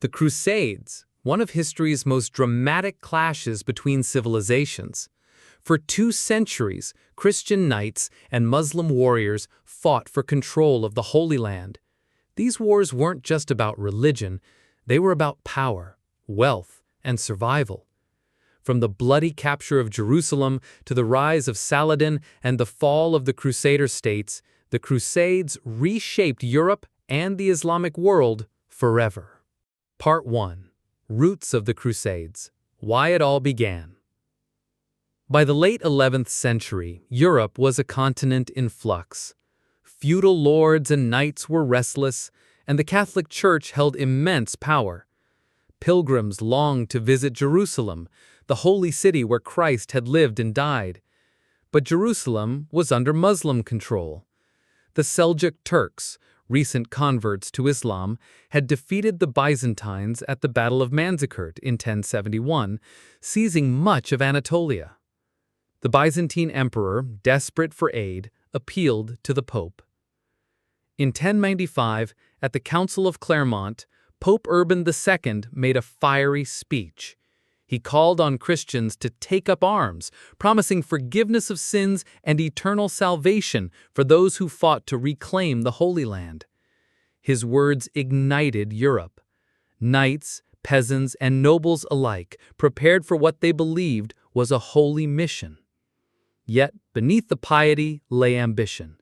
The Crusades, one of history's most dramatic clashes between civilizations. For 2 centuries, Christian knights and Muslim warriors fought for control of the Holy Land. These wars weren't just about religion, they were about power, wealth, and survival. From the bloody capture of Jerusalem to the rise of Saladin and the fall of the Crusader States, the Crusades reshaped Europe and the Islamic world forever. Part 1. Roots of the Crusades. Why it all began. By the late 11th century, Europe was a continent in flux. Feudal lords and knights were restless, and the Catholic Church held immense power. Pilgrims longed to visit Jerusalem, the holy city where Christ had lived and died. But Jerusalem was under Muslim control. The Seljuk Turks, recent converts to Islam, had defeated the Byzantines at the Battle of Manzikert in 1071, seizing much of Anatolia. The Byzantine emperor, desperate for aid, appealed to the Pope. In 1095, at the Council of Clermont, Pope Urban II made a fiery speech. He called on Christians to take up arms, promising forgiveness of sins and eternal salvation for those who fought to reclaim the Holy Land. His words ignited Europe. Knights, peasants, and nobles alike prepared for what they believed was a holy mission. Yet, beneath the piety lay ambition.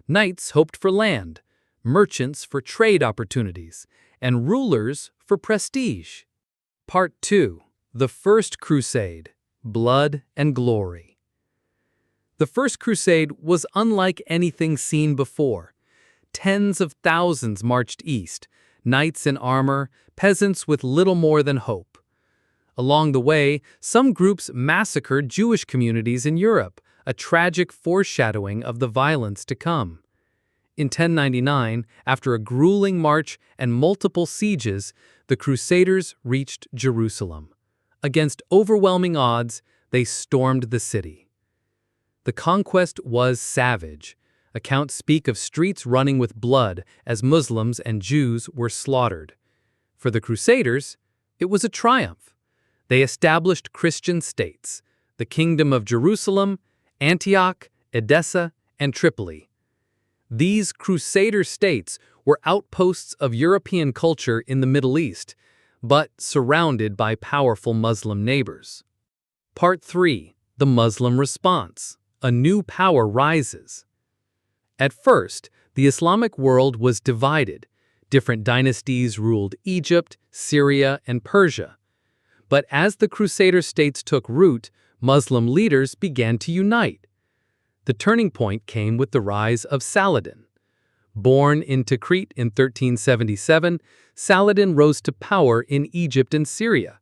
Knights hoped for land, merchants for trade opportunities, and rulers for prestige. Part 2. The First Crusade. Blood and Glory. The First Crusade was unlike anything seen before. Tens of thousands marched east, knights in armor, peasants with little more than hope. Along the way, some groups massacred Jewish communities in Europe, a tragic foreshadowing of the violence to come. In 1099, after a grueling march and multiple sieges, the Crusaders reached Jerusalem. Against overwhelming odds, they stormed the city. The conquest was savage. Accounts speak of streets running with blood as Muslims and Jews were slaughtered. For the Crusaders, it was a triumph. They established Christian states, the Kingdom of Jerusalem, Antioch, Edessa, and Tripoli. These Crusader states were outposts of European culture in the Middle East, but surrounded by powerful Muslim neighbors. Part 3. The Muslim Response. A new power rises. At first, the Islamic world was divided. Different dynasties ruled Egypt, Syria, and Persia. But as the Crusader states took root, Muslim leaders began to unite. The turning point came with the rise of Saladin. Born in Tikrit in 1377, Saladin rose to power in Egypt and Syria.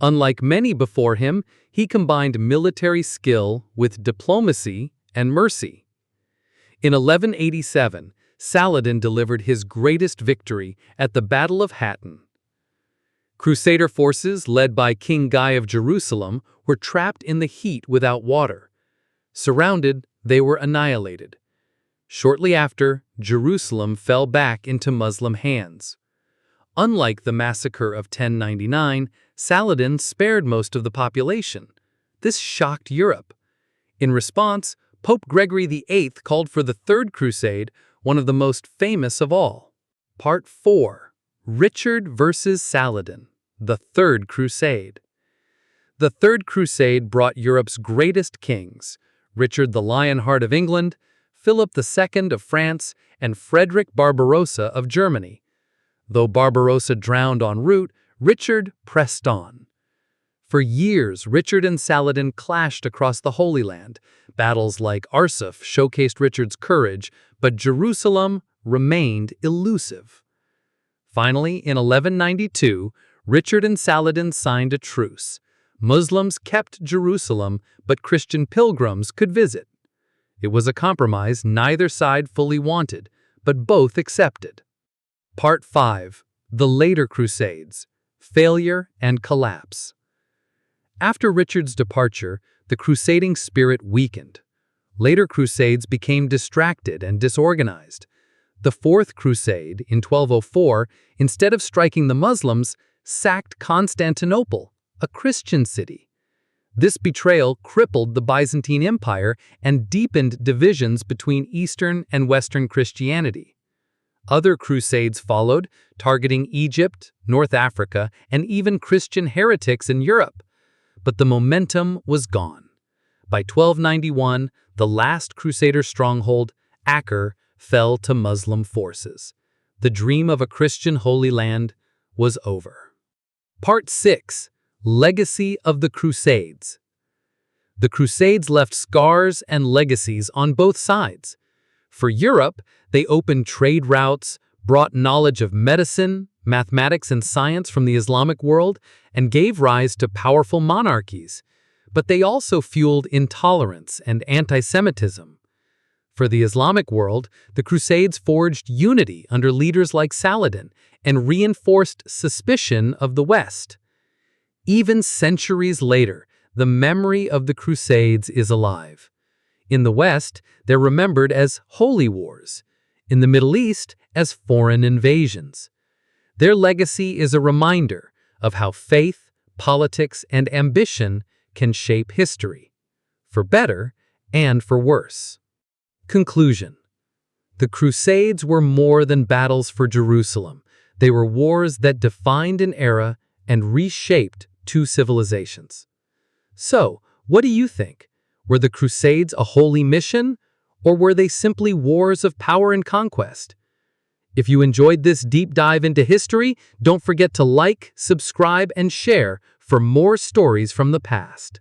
Unlike many before him, he combined military skill with diplomacy and mercy. In 1187, Saladin delivered his greatest victory at the Battle of Hattin. Crusader forces, led by King Guy of Jerusalem, were trapped in the heat without water. Surrounded, they were annihilated. Shortly after, Jerusalem fell back into Muslim hands. Unlike the massacre of 1099, Saladin spared most of the population. This shocked Europe. In response, Pope Gregory VIII called for the Third Crusade, one of the most famous of all. Part 4. Richard versus Saladin. The Third Crusade. The Third Crusade brought Europe's greatest kings, Richard the Lionheart of England, Philip II of France, and Frederick Barbarossa of Germany. Though Barbarossa drowned en route, Richard pressed on. For years, Richard and Saladin clashed across the Holy Land. Battles like Arsuf showcased Richard's courage, but Jerusalem remained elusive. Finally, in 1192, Richard and Saladin signed a truce. Muslims kept Jerusalem, but Christian pilgrims could visit. It was a compromise neither side fully wanted, but both accepted. Part 5. The Later Crusades. Failure and Collapse. After Richard's departure, the crusading spirit weakened. Later crusades became distracted and disorganized. The Fourth Crusade, in 1204, instead of striking the Muslims, sacked Constantinople, a Christian city. This betrayal crippled the Byzantine Empire and deepened divisions between Eastern and Western Christianity. Other crusades followed, targeting Egypt, North Africa, and even Christian heretics in Europe. But the momentum was gone. By 1291, the last Crusader stronghold, Acre, fell to Muslim forces. The dream of a Christian Holy Land was over. Part 6. Legacy of the Crusades. The Crusades left scars and legacies on both sides. For Europe, they opened trade routes, brought knowledge of medicine, mathematics, and science from the Islamic world, and gave rise to powerful monarchies. But they also fueled intolerance and anti-Semitism. For the Islamic world, the Crusades forged unity under leaders like Saladin and reinforced suspicion of the West. Even centuries later, the memory of the Crusades is alive. In the West, they're remembered as holy wars. In the Middle East, as foreign invasions. Their legacy is a reminder of how faith, politics, and ambition can shape history, for better and for worse. Conclusion. The Crusades were more than battles for Jerusalem. They were wars that defined an era and reshaped two civilizations. So, what do you think? Were the Crusades a holy mission, or were they simply wars of power and conquest? If you enjoyed this deep dive into history, don't forget to like, subscribe, and share for more stories from the past.